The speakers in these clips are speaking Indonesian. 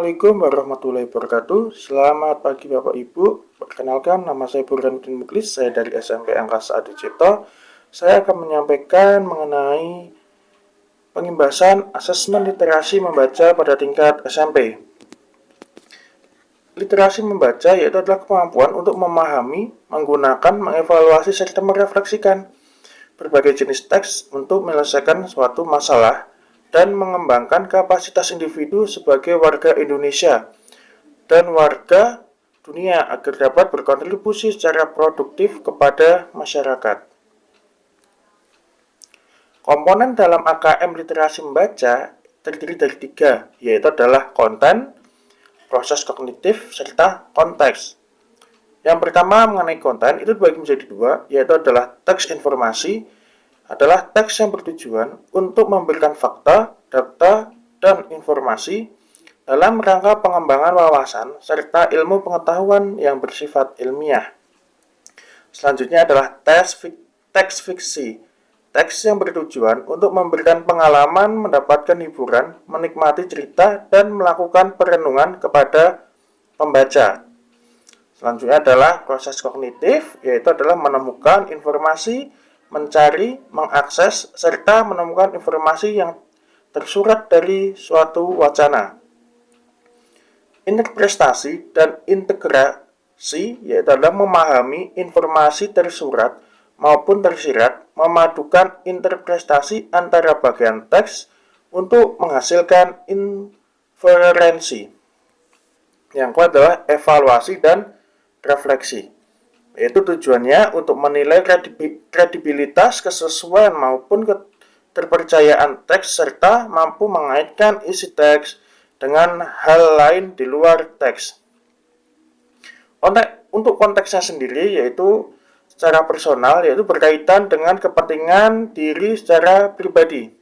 Assalamualaikum warahmatullahi wabarakatuh. Selamat pagi Bapak Ibu. Perkenalkan, nama saya Burhanuddin Muklis. Saya dari SMP Angkasa Adi Cipto. Saya akan menyampaikan mengenai pengimbasan asesmen literasi membaca pada tingkat SMP. Literasi membaca yaitu adalah kemampuan untuk memahami, menggunakan, mengevaluasi, serta merefleksikan berbagai jenis teks untuk menyelesaikan suatu masalah dan mengembangkan kapasitas individu sebagai warga Indonesia dan warga dunia agar dapat berkontribusi secara produktif kepada masyarakat. Komponen dalam AKM literasi membaca terdiri dari 3, yaitu adalah konten, proses kognitif, serta konteks. Yang pertama mengenai konten itu dibagi menjadi 2, yaitu adalah teks informasi, adalah teks yang bertujuan untuk memberikan fakta, data, dan informasi dalam rangka pengembangan wawasan serta ilmu pengetahuan yang bersifat ilmiah. Selanjutnya adalah teks fiksi, teks yang bertujuan untuk memberikan pengalaman, mendapatkan hiburan, menikmati cerita, dan melakukan perenungan kepada pembaca. Selanjutnya adalah proses kognitif, yaitu adalah menemukan informasi, mencari, mengakses, serta menemukan informasi yang tersurat dari suatu wacana. Interpretasi dan integrasi yaitu adalah memahami informasi tersurat maupun tersirat, memadukan interpretasi antara bagian teks untuk menghasilkan inferensi. Yang kedua adalah evaluasi dan refleksi. Yaitu tujuannya untuk menilai kredibilitas, kesesuaian maupun keterpercayaan teks serta mampu mengaitkan isi teks dengan hal lain di luar teks. Untuk konteksnya sendiri yaitu secara personal, yaitu berkaitan dengan kepentingan diri secara pribadi.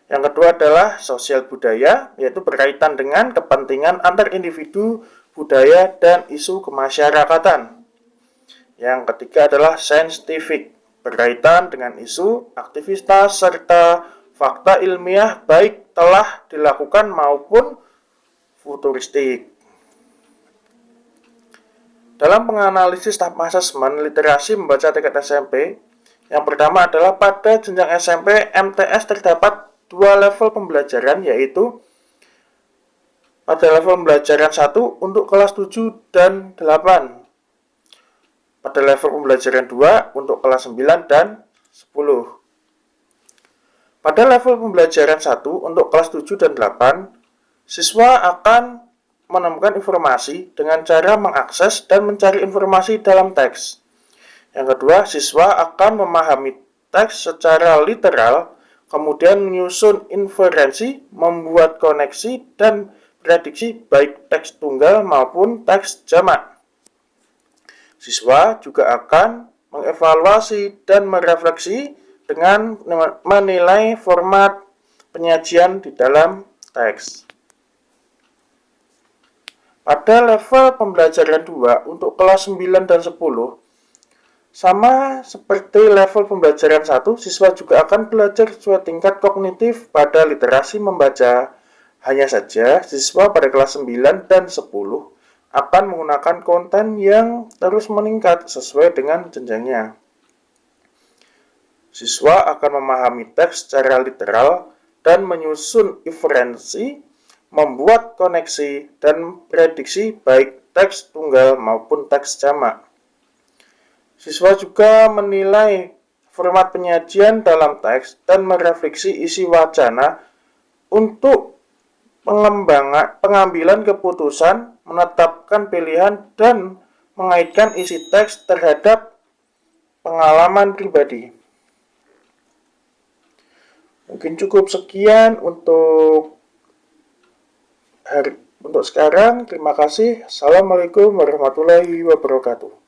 Yang kedua adalah sosial budaya, yaitu berkaitan dengan kepentingan antar individu, budaya, dan isu kemasyarakatan. Yang ketiga adalah saintifik, berkaitan dengan isu, aktivitas, serta fakta ilmiah baik telah dilakukan maupun futuristik. Dalam menganalisis tahap asesmen literasi membaca tingkat SMP, yang pertama adalah pada jenjang SMP MTS terdapat 2 level pembelajaran, yaitu pada level pembelajaran 1 untuk kelas 7 dan 8. Pada level pembelajaran 2 untuk kelas 9 dan 10. Pada level pembelajaran 1 untuk kelas 7 dan 8, siswa akan menemukan informasi dengan cara mengakses dan mencari informasi dalam teks. Yang kedua, siswa akan memahami teks secara literal, kemudian menyusun inferensi, membuat koneksi, dan prediksi baik teks tunggal maupun teks jamak. Siswa juga akan mengevaluasi dan merefleksi dengan menilai format penyajian di dalam teks. Pada level pembelajaran 2 untuk kelas 9 dan 10, sama seperti level pembelajaran 1, siswa juga akan belajar sesuai tingkat kognitif pada literasi membaca. Hanya saja, siswa pada kelas 9 dan 10 akan menggunakan konten yang terus meningkat sesuai dengan jenjangnya. Siswa akan memahami teks secara literal dan menyusun inferensi, membuat koneksi, dan prediksi baik teks tunggal maupun teks jamak. Siswa juga menilai format penyajian dalam teks dan merefleksi isi wacana untuk pengambilan keputusan, menetapkan pilihan, dan mengaitkan isi teks terhadap pengalaman pribadi. Mungkin cukup sekian untuk sekarang. Terima kasih. Assalamualaikum warahmatullahi wabarakatuh.